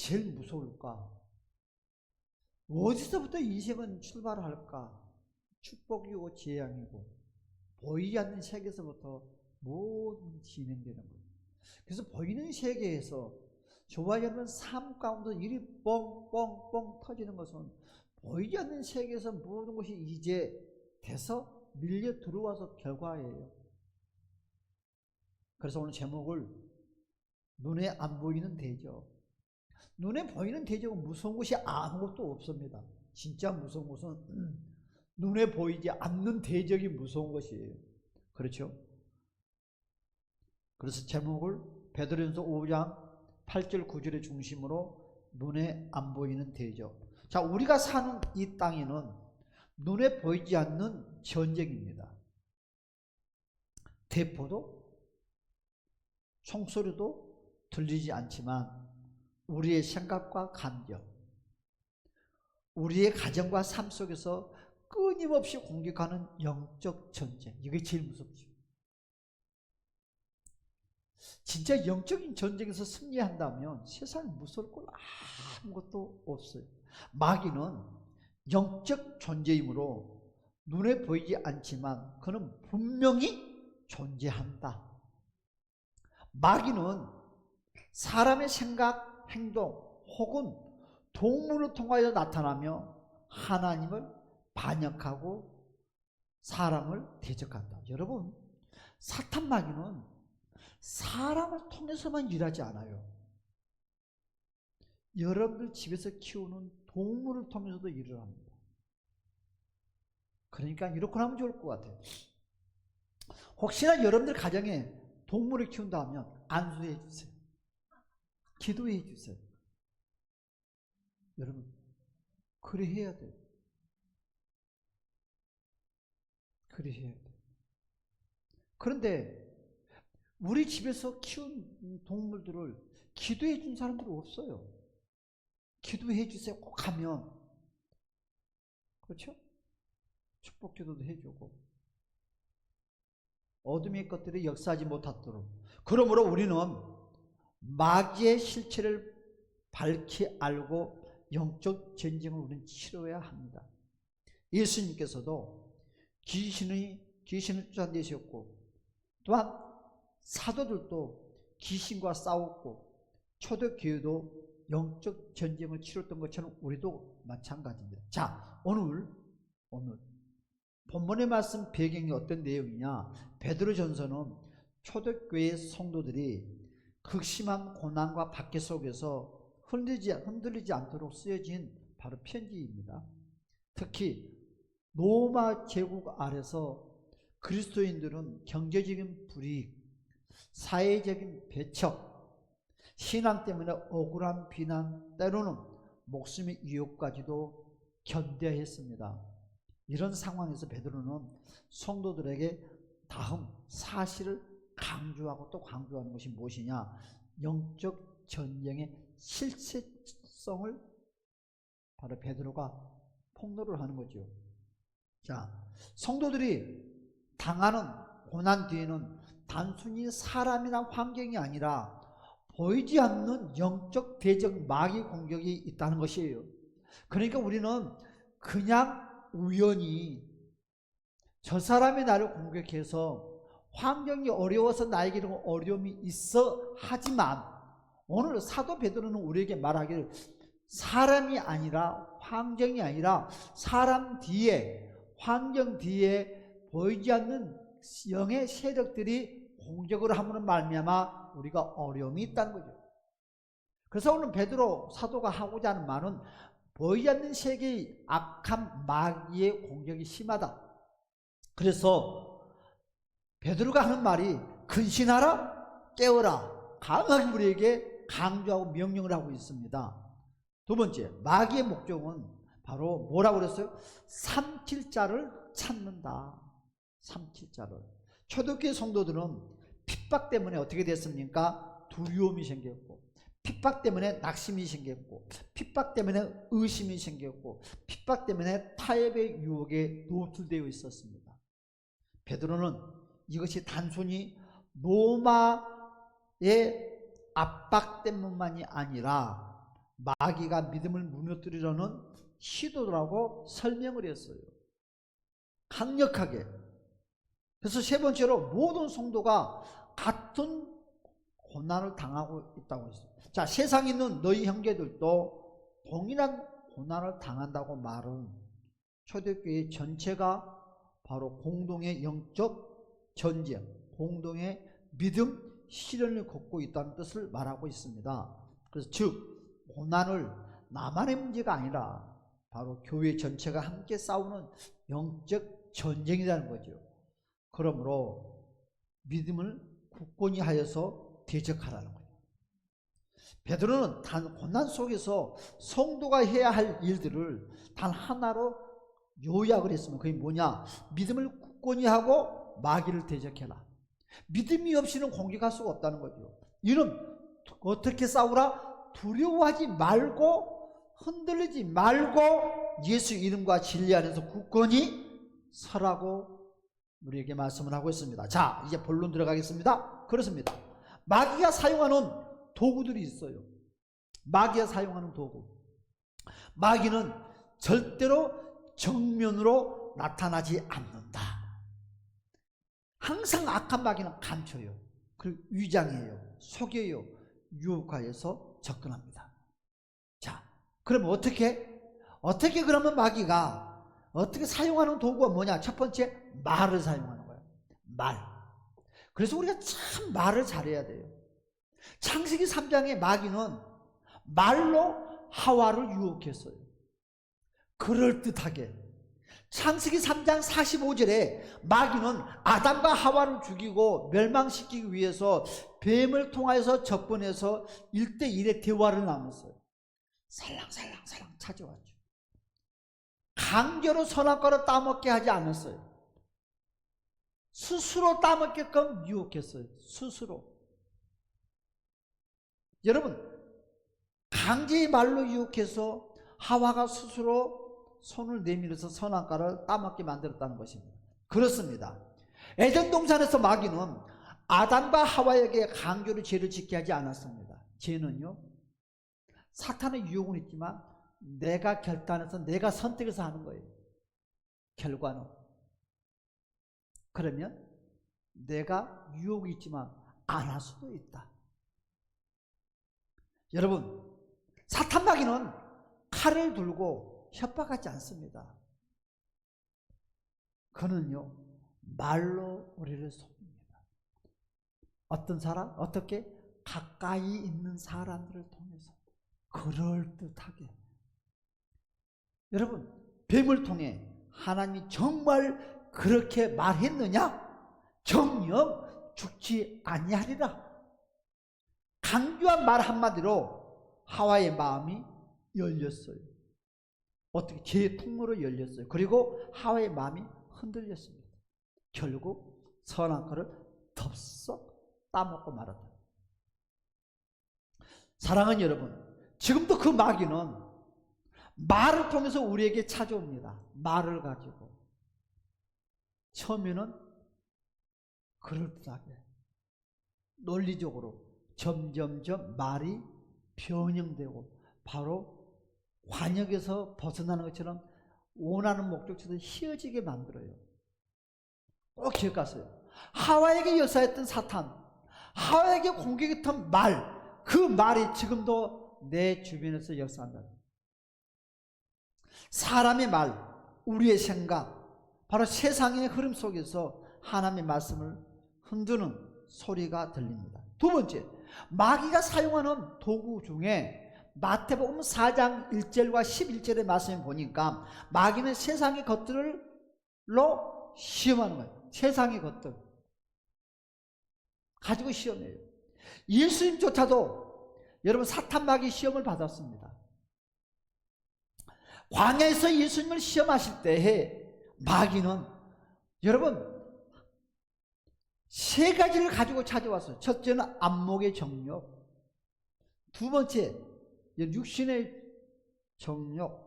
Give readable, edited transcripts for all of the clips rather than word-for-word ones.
제일 무서울까? 어디서부터 인생은 출발할까? 축복이고 재앙이고 보이지 않는 세계에서부터 모든 진행되는 거예요. 그래서 보이는 세계에서 좋아하지 않는 삶 가운데 일이 뻥뻥뻥 터지는 것은 보이지 않는 세계에서 모든 것이 이제 돼서 밀려 들어와서 결과예요. 그래서 오늘 제목을 눈에 안 보이는 대적. 눈에 보이는 대적은 무서운 것이 아무것도 없습니다. 진짜 무서운 것은 눈에 보이지 않는 대적이 무서운 것이에요. 그렇죠? 그래서 제목을 베드로전서 5장 8절 9절의 중심으로 눈에 안 보이는 대적. 자, 우리가 사는 이 땅에는 눈에 보이지 않는 전쟁입니다. 대포도 총소리도 들리지 않지만 우리의 생각과 감정, 우리의 가정과 삶 속에서 끊임없이 공격하는 영적 전쟁, 이게 제일 무섭죠. 진짜 영적인 전쟁에서 승리한다면 세상에 무서울 건 아무것도 없어요. 마귀는 영적 존재이므로 눈에 보이지 않지만 그는 분명히 존재한다. 마귀는 사람의 생각, 행동 혹은 동물을 통하여 나타나며 하나님을 반역하고 사람을 대적한다. 여러분, 사탄 마귀는 사람을 통해서만 일하지 않아요. 여러분들 집에서 키우는 동물을 통해서도 일을 합니다. 그러니까 이렇게 하면 좋을 것 같아요. 혹시나 여러분들 가정에 동물을 키운다 하면 안수해 주세요. 기도해 주세요. 여러분, 그래 해야 돼요. 그래 해야 돼요. 그런데 우리 집에서 키운 동물들을 기도해 준 사람들이 없어요. 기도해 주세요 꼭 하면, 그렇죠? 축복 기도도 해주고 어둠의 것들이 역사하지 못하도록. 그러므로 우리는 마귀의 실체를 밝히 알고 영적 전쟁을 우리는 치러야 합니다. 예수님께서도 귀신을 쫓아내셨고 또한 사도들도 귀신과 싸웠고 초대교회도 영적 전쟁을 치렀던 것처럼 우리도 마찬가지입니다. 자, 오늘 본문의 말씀 배경이 어떤 내용이냐? 베드로전서는 초대교회 성도들이 극심한 고난과 박해 속에서 흔들리지 않도록 쓰여진 바로 편지입니다. 특히 로마 제국 아래서 그리스도인들은 경제적인 불이익, 사회적인 배척, 신앙 때문에 억울한 비난, 때로는 목숨의 위협까지도 견뎌야 했습니다. 이런 상황에서 베드로는 성도들에게 다음 사실을 강조하고 또 강조하는 것이 무엇이냐? 영적 전쟁의 실체성을 바로 베드로가 폭로를 하는 거죠. 자, 성도들이 당하는 고난 뒤에는 단순히 사람이나 환경이 아니라 보이지 않는 영적 대적 마귀 공격이 있다는 것이에요. 그러니까 우리는 그냥 우연히 저 사람이 나를 공격해서 환경이 어려워서 나에게 이런 어려움이 있어 하지만 오늘 사도 베드로는 우리에게 말하기를 사람이 아니라 환경이 아니라 사람 뒤에 환경 뒤에 보이지 않는 영의 세력들이 공격을 함으로 말미암아 우리가 어려움이 있다는 거죠. 그래서 오늘 베드로 사도가 하고자 하는 말은 보이지 않는 세계의 악한 마귀의 공격이 심하다. 그래서 베드로가 하는 말이 근신하라, 깨어라, 강하게 우리에게 강조하고 명령을 하고 있습니다. 두 번째, 마귀의 목적은 바로 뭐라고 그랬어요? 삼킬 자를 찾는다. 삼킬 자를. 초대교회 성도들은 핍박 때문에 어떻게 됐습니까? 두려움이 생겼고, 핍박 때문에 낙심이 생겼고, 핍박 때문에 의심이 생겼고, 핍박 때문에 타협의 유혹에 노출되어 있었습니다. 베드로는 이것이 단순히 로마의 압박 때문만이 아니라 마귀가 믿음을 무너뜨리려는 시도라고 설명을 했어요. 강력하게. 그래서 세 번째로 모든 성도가 같은 고난을 당하고 있다고 했어요. 자, 세상에 있는 너희 형제들도 동일한 고난을 당한다고 말은 초대교회 전체가 바로 공동의 영적 전쟁, 공동의 믿음, 시련을 겪고 있다는 뜻을 말하고 있습니다. 그래서 즉 고난을 나만의 문제가 아니라 바로 교회 전체가 함께 싸우는 영적 전쟁이라는 거죠. 그러므로 믿음을 굳건히 하여서 대적하라는 거예요. 베드로는 단 고난 속에서 성도가 해야 할 일들을 단 하나로 요약을 했으면 그게 뭐냐? 믿음을 굳건히 하고 마귀를 대적해라. 믿음이 없이는 공격할 수가 없다는 거죠. 이는 어떻게 싸우라? 두려워하지 말고 흔들리지 말고 예수 이름과 진리 안에서 굳건히 서라고 우리에게 말씀을 하고 있습니다. 자, 이제 본론 들어가겠습니다. 그렇습니다. 마귀가 사용하는 도구들이 있어요. 마귀가 사용하는 도구. 마귀는 절대로 정면으로 나타나지 않는다. 항상 악한 마귀는 감춰요. 그리고 위장해요. 속여요. 유혹하여서 접근합니다. 자, 그럼 어떻게 그러면 마귀가 어떻게 사용하는 도구가 뭐냐? 첫 번째, 말을 사용하는 거예요. 말. 그래서 우리가 참 말을 잘해야 돼요. 창세기 3장의 마귀는 말로 하와를 유혹했어요. 그럴듯하게. 창세기 3장 45절에 마귀는 아담과 하와를 죽이고 멸망시키기 위해서 뱀을 통하여서 접근해서 1대1의 대화를 나눴어요. 살랑살랑 찾아왔죠. 강제로 선악과를 따먹게 하지 않았어요. 스스로 따먹게끔 유혹했어요. 스스로. 여러분, 강제의 말로 유혹해서 하와가 스스로 손을 내밀어서 선악과를 따먹게 만들었다는 것입니다. 그렇습니다. 에덴 동산에서 마귀는 아담과 하와에게 강제로 죄를 짓게 하지 않았습니다. 죄는요, 사탄의 유혹은 있지만 내가 결단해서 내가 선택해서 하는 거예요. 결과는. 그러면 내가 유혹이 있지만 안 할 수도 있다. 여러분, 사탄 마귀는 칼을 들고 협박하지 않습니다. 그는요, 말로 우리를 속입니다. 어떤 사람? 어떻게? 가까이 있는 사람들을 통해서 그럴듯하게. 여러분, 뱀을 통해 하나님이 정말 그렇게 말했느냐? 정녕 죽지 아니하리라. 강조한 말 한마디로 하와의 마음이 열렸어요. 어떻게? 죄의 통로로 열렸어요. 그리고 하와의 마음이 흔들렸습니다. 결국 선악과를 덥석 따먹고 말았다. 사랑하는 여러분, 지금도 그 마귀는 말을 통해서 우리에게 찾아옵니다. 말을 가지고. 처음에는 그럴듯하게 논리적으로 점점점 말이 변형되고 바로 관역에서 벗어나는 것처럼 원하는 목적처럼 휘어지게 만들어요. 꼭 기억하세요. 하와에게 역사했던 사탄, 하와에게 공격했던 말, 그 말이 지금도 내 주변에서 역사한다. 사람의 말, 우리의 생각, 바로 세상의 흐름 속에서 하나님의 말씀을 흔드는 소리가 들립니다. 두 번째, 마귀가 사용하는 도구 중에 마태복음 4장 1절과 11절의 말씀을 보니까 마귀는 세상의 것들로 시험하는 거예요. 세상의 것들 가지고 시험해요. 예수님조차도 여러분 사탄 마귀 시험을 받았습니다. 광야에서 예수님을 시험하실 때에 마귀는 여러분 세 가지를 가지고 찾아왔어요. 첫째는 안목의 정욕, 두 번째 육신의 정욕,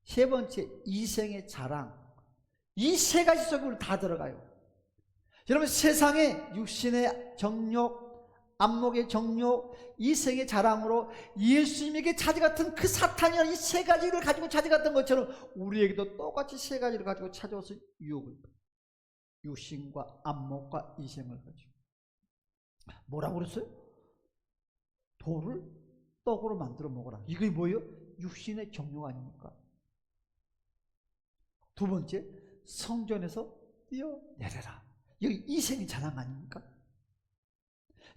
세 번째 이생의 자랑. 이 세 가지 속으로 다 들어가요. 여러분 세상의 육신의 정욕, 안목의 정욕, 이성의 자랑으로 예수님에게 찾아갔던 그 사탄이라는 이 세 가지를 가지고 찾아갔던 것처럼 우리에게도 똑같이 세 가지를 가지고 찾아와서 유혹을, 육신과 안목과 이성을 가지고 뭐라고 그랬어요? 돌을 떡으로 만들어 먹어라. 이게 뭐예요? 육신의 정욕 아닙니까? 두 번째, 성전에서 뛰어내려라. 여기 이성의 자랑 아닙니까?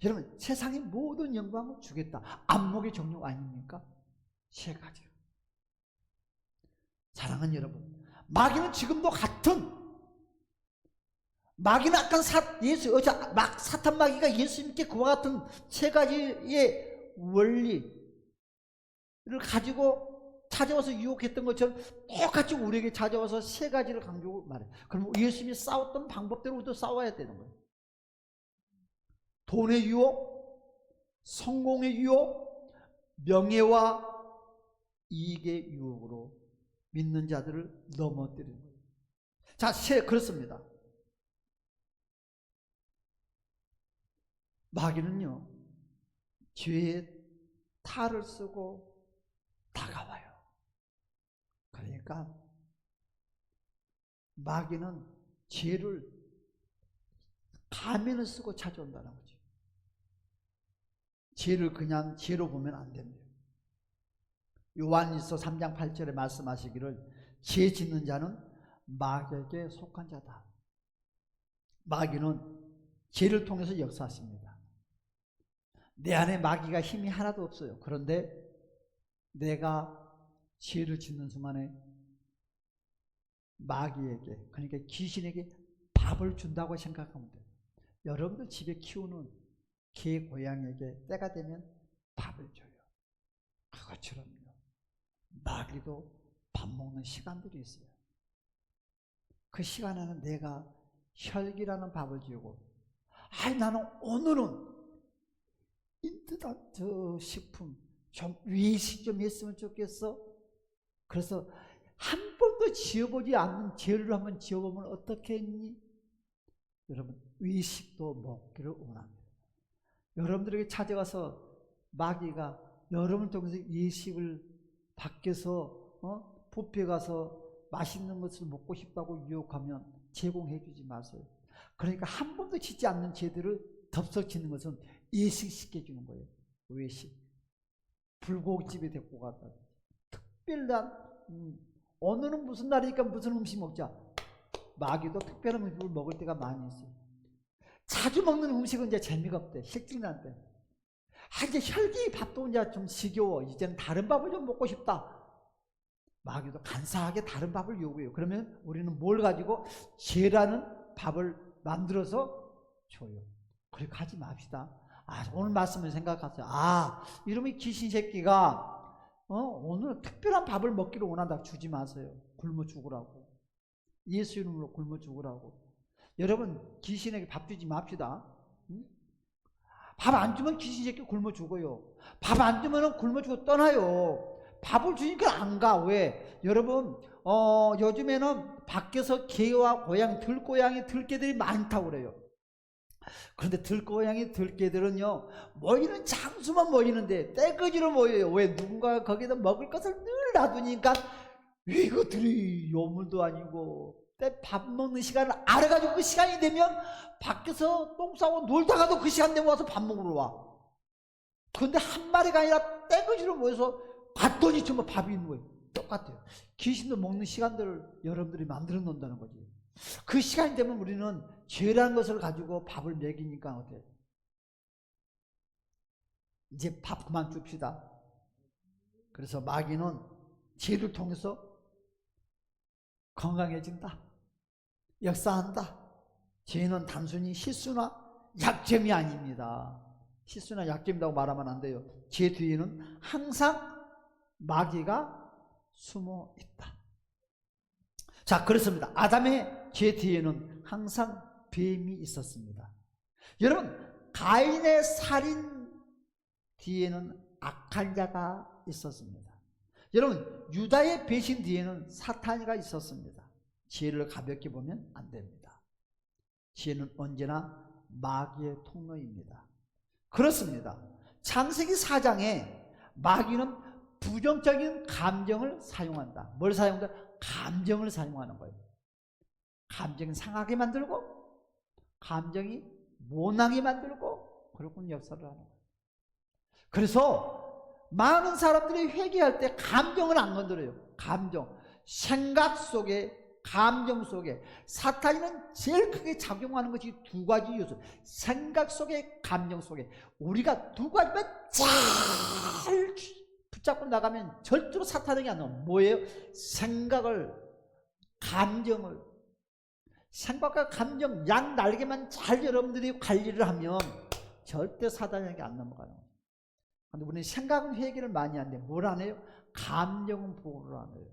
여러분, 세상의 모든 영광을 주겠다. 안목의 정욕 아닙니까? 세 가지. 사랑하는 여러분, 마귀는 지금도 같은, 마귀는 아까 사탄 마귀가 예수님께 그와 같은 세 가지의 원리를 가지고 찾아와서 유혹했던 것처럼 똑같이 우리에게 찾아와서 세 가지를 강조하고 말해요. 그럼 예수님이 싸웠던 방법대로 우리도 싸워야 되는 거예요. 돈의 유혹, 성공의 유혹, 명예와 이익의 유혹으로 믿는 자들을 넘어뜨리는 거예요. 자, 그렇습니다. 마귀는요, 죄의 탈을 쓰고 다가와요. 그러니까 마귀는 죄를 가면을 쓰고 찾아온다는 거죠. 죄를 그냥 죄로 보면 안 됩니다. 요한일서 3장 8절에 말씀하시기를 죄 짓는 자는 마귀에게 속한 자다. 마귀는 죄를 통해서 역사하십니다. 내 안에 마귀가 힘이 하나도 없어요. 그런데 내가 죄를 짓는 순간에 마귀에게, 그러니까 귀신에게 밥을 준다고 생각하면 돼요. 여러분들 집에 키우는 개, 고양이에게 때가 되면 밥을 줘요. 그것처럼요, 마귀도 밥 먹는 시간들이 있어요. 그 시간에는 내가 혈기라는 밥을 주고, 나는 오늘은 인스턴트 식품 좀 외식 좀 했으면 좋겠어. 그래서 한 번도 지어보지 않는 죄를 한번 지어보면 어떻게 했니? 여러분, 외식도 먹기를 원합니다. 여러분들에게 찾아가서 마귀가 여러분을 통해서 예식을 밖에서 뷔페 가서 맛있는 것을 먹고 싶다고 유혹하면 제공해 주지 마세요. 그러니까 한 번도 짓지 않는 죄들을 덥석치는 것은 예식시켜주는 거예요. 외식. 불고기집에 데리고 갔다. 특별한 오늘은 무슨 날이니까 무슨 음식 먹자. 마귀도 특별한 음식을 먹을 때가 많이 있어요. 자주 먹는 음식은 이제 재미가 없대. 식증이 난대. 이제 혈기 밥도 이제 좀 지겨워. 이제는 다른 밥을 좀 먹고 싶다. 마귀도 간사하게 다른 밥을 요구해요. 그러면 우리는 뭘 가지고 죄라는 밥을 만들어서 줘요. 그렇게 하지 맙시다. 오늘 말씀을 생각하세요. 이러면 귀신 새끼가 오늘 특별한 밥을 먹기를 원한다. 주지 마세요. 굶어 죽으라고. 예수 이름으로 굶어 죽으라고. 여러분, 귀신에게 밥 주지 맙시다. 응? 밥 안 주면 귀신 새끼 굶어 죽어요. 밥 안 주면 굶어 죽어 떠나요. 밥을 주니까 안 가. 왜? 여러분, 요즘에는 밖에서 개와 고양, 들고양이, 들개들이 많다고 그래요. 그런데 들고양이, 들개들은요, 모이는 장수만 모이는데 떼거지로 모여요. 왜? 누군가 거기다 먹을 것을 늘 놔두니까 이것들이 요물도 아니고 때 밥 먹는 시간을 알아가지고 그 시간이 되면 밖에서 똥 싸고 놀다가도 그 시간 되면 와서 밥 먹으러 와. 그런데 한 마리가 아니라 떼거지로 모여서 봤더니 정말 밥이 있는 거예요. 똑같아요. 귀신도 먹는 시간들을 여러분들이 만들어 놓는다는 거지. 그 시간이 되면 우리는 죄라는 것을 가지고 밥을 먹이니까 어때요? 이제 밥 그만 줍시다. 그래서 마귀는 죄를 통해서 건강해진다. 역사한다. 죄는 단순히 실수나 약점이 아닙니다. 실수나 약점이라고 말하면 안 돼요. 죄 뒤에는 항상 마귀가 숨어 있다. 자, 그렇습니다. 아담의 죄 뒤에는 항상 뱀이 있었습니다. 여러분, 가인의 살인 뒤에는 악한 자가 있었습니다. 여러분, 유다의 배신 뒤에는 사탄이가 있었습니다. 죄를 가볍게 보면 안 됩니다. 죄는 언제나 마귀의 통로입니다. 그렇습니다. 창세기 4장에 마귀는 부정적인 감정을 사용한다. 뭘 사용한다? 감정을 사용하는 거예요. 감정이 상하게 만들고 감정이 모나게 만들고 그렇군 역사를 하는 거예요. 그래서 많은 사람들이 회개할 때 감정을 안 건드려요. 감정, 생각 속에, 감정 속에. 사탄은 제일 크게 작용하는 것이 두 가지 요소. 생각 속에, 감정 속에. 우리가 두 가지만 잘 붙잡고 나가면 절대로 사탄에게 안 나와. 뭐예요? 생각을, 감정을. 생각과 감정 양 날개만 잘 여러분들이 관리를 하면 절대 사단에게 안 넘어가는 거예요. 근데 우리는 생각은 회개를 많이 하는데 뭘 안 해요? 감정은 보호를 안 해요.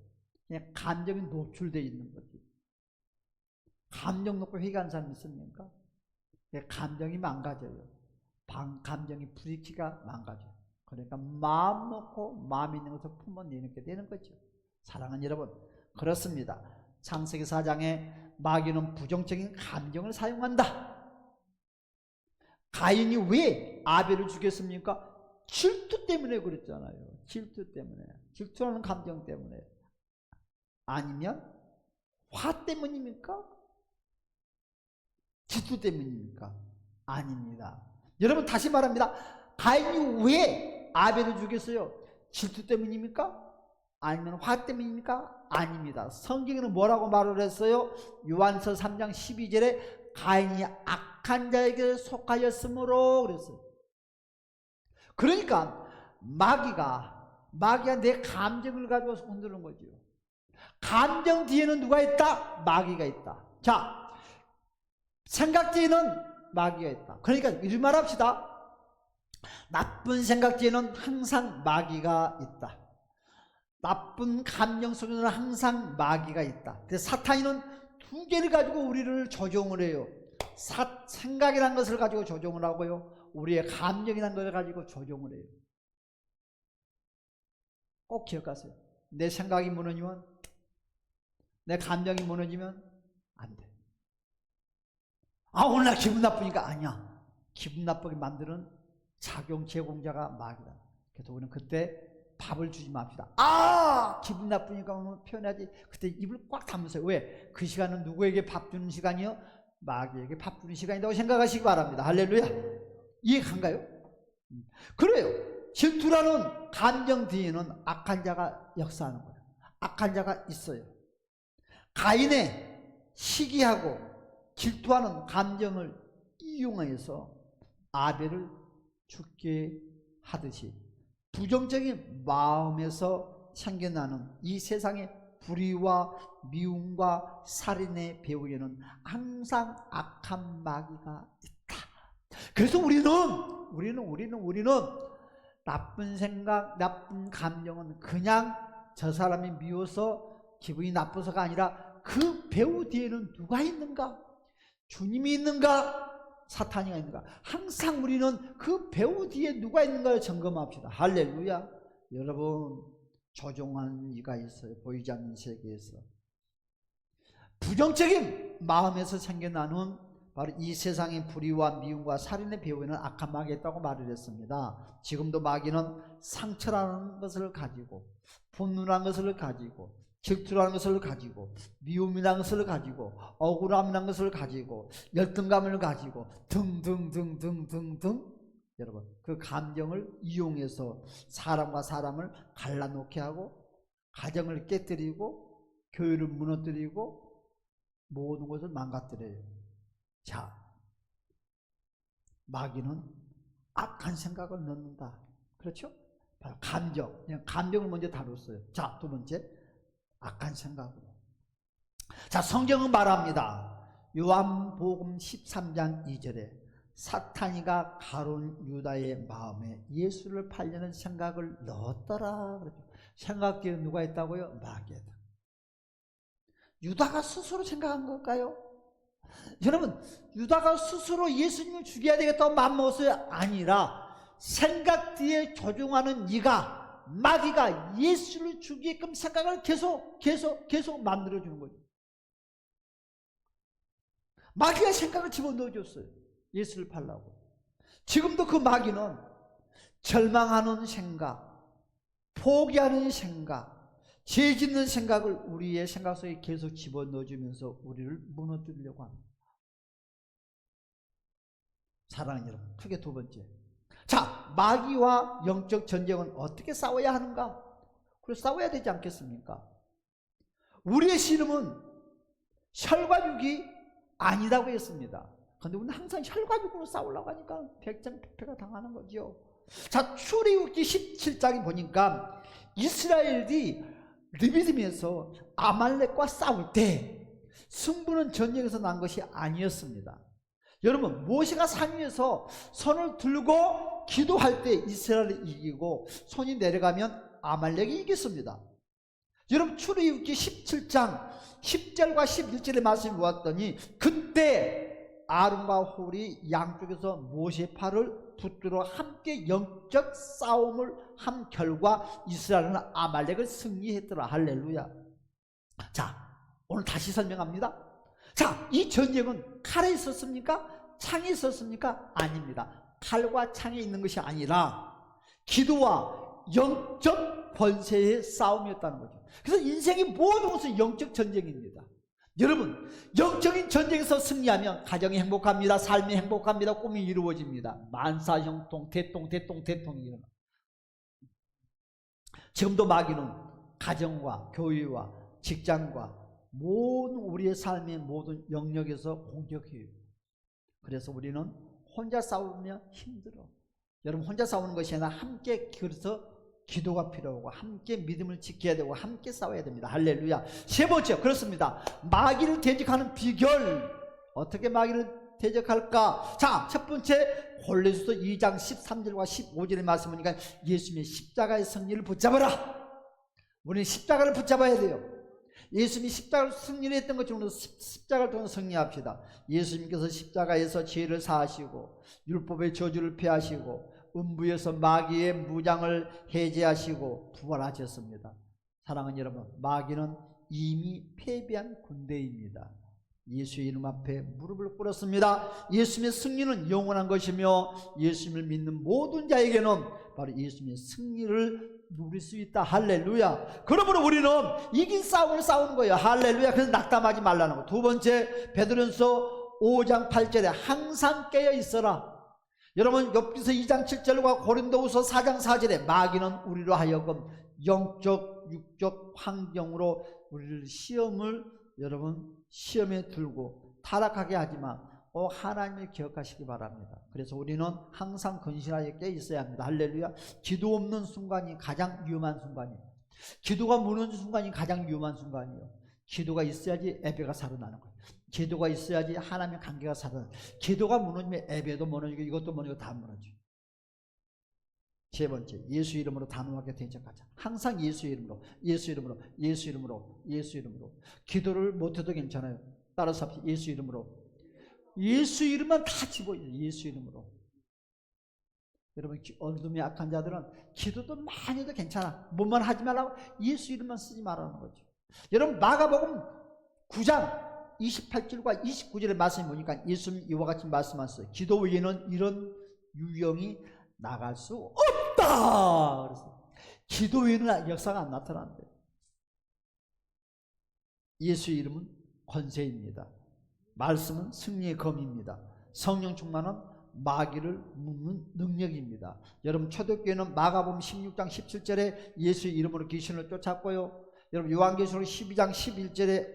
그냥 감정이 노출되어 있는 거지. 감정 놓고 회개하는 사람 있습니까? 감정이 망가져요. 감정이 불이치가 망가져요. 그러니까 마음 놓고 마음 있는 것을 품어내게 되는 거죠. 사랑하는 여러분, 그렇습니다. 창세기 4장에 마귀는 부정적인 감정을 사용한다. 가인이 왜 아벨을 죽였습니까? 질투 때문에 그랬잖아요. 질투 때문에. 질투하는 감정 때문에. 아니면 화 때문입니까? 질투 때문입니까? 아닙니다. 여러분 다시 말합니다. 가인이 왜 아벨을 죽였어요? 질투 때문입니까? 아니면 화 때문입니까? 아닙니다. 성경에는 뭐라고 말을 했어요? 요한서 3장 12절에 가인이 악한 자에게 속하였으므로 그랬어요. 그러니까 마귀가 내 감정을 가지고서 흔드는 거죠. 감정 뒤에는 누가 있다? 마귀가 있다. 자, 생각 뒤에는 마귀가 있다. 그러니까 이리 말합시다. 나쁜 생각 뒤에는 항상 마귀가 있다. 나쁜 감정 속에는 항상 마귀가 있다. 그래서 사탄이는 두 개를 가지고 우리를 조종을 해요. 생각이라는 것을 가지고 조종을 하고요. 우리의 감정이라는 것을 가지고 조종을 해요. 꼭 기억하세요. 내 생각이 무너지면, 내 감정이 무너지면 안 돼. 아, 오늘 나 기분 나쁘니까. 아니야. 기분 나쁘게 만드는 작용 제공자가 마귀다. 그래서 우리는 그때 밥을 주지 맙시다. 아, 기분 나쁘니까 오늘 표현하지. 그때 입을 꽉 다무세요. 왜? 그 시간은 누구에게 밥 주는 시간이요? 마귀에게 밥 주는 시간이라고 생각하시기 바랍니다. 할렐루야. 이해간가요? 그래요. 질투라는 감정 뒤에는 악한 자가 역사하는 거예요. 악한 자가 있어요. 가인의 시기하고 질투하는 감정을 이용해서 아벨을 죽게 하듯이 부정적인 마음에서 생겨나는 이 세상의 불의와 미움과 살인의 배후에는 항상 악한 마귀가 있다. 그래서 우리는 나쁜 생각, 나쁜 감정은 그냥 저 사람이 미워서 기분이 나빠서가 아니라 그 배후 뒤에는 누가 있는가? 주님이 있는가? 사탄이가 있는가? 항상 우리는 그 배후 뒤에 누가 있는가를 점검합시다. 할렐루야. 여러분, 조종하는 이가 있어요. 보이지 않는 세계에서. 부정적인 마음에서 생겨나는 바로 이 세상의 불의와 미움과 살인의 배후에는 악한 마귀가 있다고 말을 했습니다. 지금도 마귀는 상처라는 것을 가지고, 분노라는 것을 가지고, 질투라는 것을 가지고, 미움이라는 것을 가지고, 억울함이라는 것을 가지고, 열등감을 가지고 등등등등등등, 여러분 그 감정을 이용해서 사람과 사람을 갈라놓게 하고 가정을 깨뜨리고 교회를 무너뜨리고 모든 것을 망가뜨려요. 자, 마귀는 악한 생각을 넣는다. 그렇죠? 바로 감정. 그냥 감정을 먼저 다뤘어요. 자, 두 번째, 악한 생각으로. 자, 성경은 말합니다. 요한복음 13장 2절에 사탄이가 가룟 유다의 마음에 예수를 팔려는 생각을 넣었더라. 그렇죠? 생각 뒤에 누가 있다고요? 마귀다. 유다가 스스로 생각한 걸까요? 여러분, 유다가 스스로 예수님을 죽여야 되겠다고 마음먹었어요? 아니라 생각 뒤에 조종하는 이가, 마귀가 예수를 죽이게끔 생각을 계속 만들어주는 거죠. 마귀가 생각을 집어넣어줬어요. 예수를 팔라고. 지금도 그 마귀는 절망하는 생각, 포기하는 생각, 죄 짓는 생각을 우리의 생각 속에 계속 집어넣어주면서 우리를 무너뜨리려고 합니다. 사랑하는 여러분, 크게 두 번째. 자, 마귀와 영적 전쟁은 어떻게 싸워야 하는가? 그래서 싸워야 되지 않겠습니까? 우리의 씨름은 혈과 육이 아니라고 했습니다. 그런데 우리는 항상 혈과 육으로 싸우려고 하니까 백전백패가 당하는 거죠. 자, 출애굽기 17장에 보니까 이스라엘이 르비딤에서 아말렉과 싸울 때 승부는 전쟁에서 난 것이 아니었습니다. 여러분, 모세가 산 위에서 손을 들고 기도할 때 이스라엘이 이기고 손이 내려가면 아말렉이 이겼습니다. 여러분, 출애굽기 17장 10절과 11절의 말씀을 보았더니 그때 아론과 홀이 양쪽에서 모세의 팔을 붙들어 함께 영적 싸움을 한 결과 이스라엘은 아말렉을 승리했더라. 할렐루야. 자, 오늘 다시 설명합니다. 자, 이 전쟁은 칼에 있었습니까? 창에 있었습니까? 아닙니다. 칼과 창에 있는 것이 아니라 기도와 영적 권세의 싸움이었다는 거죠. 그래서 인생의 모든 것은 영적 전쟁입니다. 여러분, 영적인 전쟁에서 승리하면 가정이 행복합니다. 삶이 행복합니다. 꿈이 이루어집니다. 만사형통, 대통이 일어납니다. 지금도 마귀는 가정과 교회와 직장과 모든 우리의 삶의 모든 영역에서 공격해요. 그래서 우리는 혼자 싸우면 힘들어. 여러분, 혼자 싸우는 것이 아니라 함께, 그래서 기도가 필요하고 함께 믿음을 지켜야 되고 함께 싸워야 됩니다. 할렐루야. 세 번째, 그렇습니다. 마귀를 대적하는 비결. 어떻게 마귀를 대적할까? 자, 첫 번째, 골로새서 2장 13절과 15절의 말씀이니까 예수님의 십자가의 승리를 붙잡아라. 우리는 십자가를 붙잡아야 돼요. 예수님이 십자가를 승리를 했던 것처럼 십자가를 통해 승리합시다. 예수님께서 십자가에서 죄를 사하시고 율법의 저주를 폐하시고 음부에서 마귀의 무장을 해제하시고 부활하셨습니다. 사랑하는 여러분, 마귀는 이미 패배한 군대입니다. 예수의 이름 앞에 무릎을 꿇었습니다. 예수님의 승리는 영원한 것이며 예수님을 믿는 모든 자에게는 바로 예수님의 승리를 누릴 수 있다. 할렐루야. 그러므로 우리는 이긴 싸움을 싸우는 거예요. 할렐루야. 그래서 낙담하지 말라는 거. 두 번째, 베드로전서 5장 8절에 항상 깨어 있어라. 여러분, 욥기서 2장 7절과 고린도후서 4장 4절에 마귀는 우리로 하여금 영적 육적 환경으로 우리를 시험에 들고 타락하게 하지만 하나님을 기억하시기 바랍니다. 그래서 우리는 항상 근신하게 깨 있어야 합니다. 할렐루야. 기도 없는 순간이 가장 위험한 순간이에요. 기도가 무너진 순간이 가장 위험한 순간이에요. 기도가 있어야지 예배가 살아나는 거예요. 기도가 있어야지 하나님의 관계가 살아나요. 기도가 무너지면 예배도 무너지고 이것도 무너지고 다 무너져요. 세 번째, 예수 이름으로 단호하게 대적하자. 항상 예수 이름으로, 예수 이름으로, 예수 이름으로, 예수 이름으로. 기도를 못해도 괜찮아요. 따라서 합시다. 예수 이름으로. 예수 이름만 다 집어요. 예수 이름으로. 여러분, 어둠이 약한 자들은 기도도 많이 해도 괜찮아. 뭐만 하지 말라고 예수 이름만 쓰지 말라는 거죠. 여러분, 마가복음 9장 28절과 29절의 말씀이 보니까 예수님 이와 같이 말씀하셨어요. 기도 외에는 이런 유형이 나갈 수 없다. 그래서 기도 외에는 역사가 안 나타난대. 예수 이름은 권세입니다. 말씀은 승리의 검입니다. 성령 충만은 마귀를 묶는 능력입니다. 여러분, 초대교회는 마가복음 16장 17절에 예수의 이름으로 귀신을 쫓았고요. 여러분, 요한계시록 12장 11절에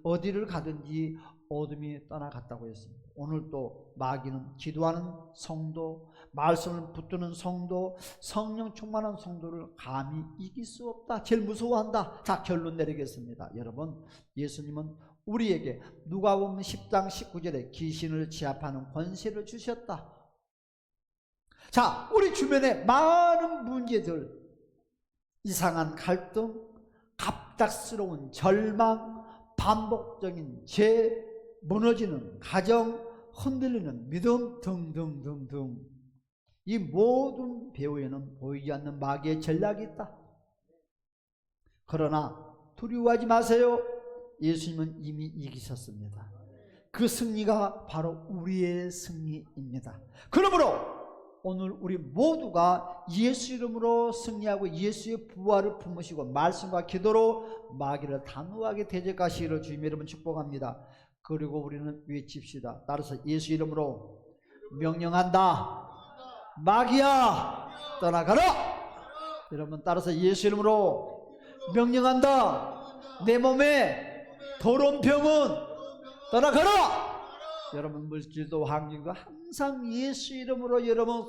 어디를 가든지 어둠이 떠나갔다고 했습니다. 오늘 또 마귀는 기도하는 성도, 말씀을 붙드는 성도, 성령 충만한 성도를 감히 이길 수 없다. 제일 무서워한다. 자, 결론 내리겠습니다. 여러분, 예수님은 우리에게 누가복음 10장 19절에 귀신을 제압하는 권세를 주셨다. 자, 우리 주변에 많은 문제들, 이상한 갈등, 갑작스러운 절망, 반복적인 죄, 무너지는 가정, 흔들리는 믿음 등등등등, 이 모든 배후에는 보이지 않는 마귀의 전략이 있다. 그러나 두려워하지 마세요. 예수님은 이미 이기셨습니다. 그 승리가 바로 우리의 승리입니다. 그러므로 오늘 우리 모두가 예수 이름으로 승리하고 예수의 부활을 품으시고 말씀과 기도로 마귀를 단호하게 대적하시기를 주님 이름으로 축복합니다. 그리고 우리는 외칩시다. 따라서 예수 이름으로 명령한다. 마귀야 떠나가라. 여러분 따라서 예수 이름으로 명령한다. 내 몸에 더러운 병은 떠나가라. 여러분 물질도 환경도 항상 예수 이름으로 여러분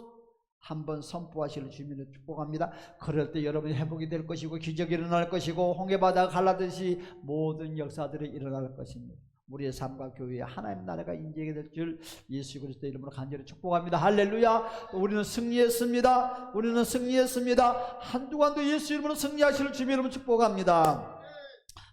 한번 선포하시는 주님을 축복합니다. 그럴 때 여러분이 회복이 될 것이고 기적이 일어날 것이고 홍해바다가 갈라듯이 모든 역사들이 일어날 것입니다. 우리의 삶과 교회에 하나님 나라가 임재하게 될 줄 예수 그리스도 이름으로 간절히 축복합니다. 할렐루야. 우리는 승리했습니다. 우리는 승리했습니다. 한두간도 예수 이름으로 승리하시는 주님 이름으로 축복합니다.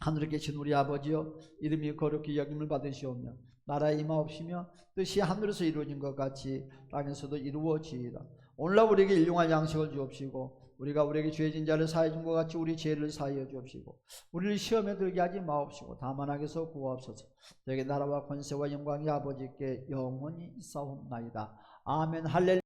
하늘에 계신 우리 아버지여 이름이 거룩히 여김을 받으시오며 나라에 임하옵시며 뜻이 하늘에서 이루어진 것 같이 땅에서도 이루어지이다. 오늘날 우리에게 일용할 양식을 주옵시고 우리가 우리에게 죄진 자를 사해 준 것 같이 우리 죄를 사하여 주옵시고 우리를 시험에 들게 하지 마옵시고 다만 악에서 구하옵소서. 너에게 나라와 권세와 영광이 아버지께 영원히 있사옵나이다. 아멘. 할렐루야.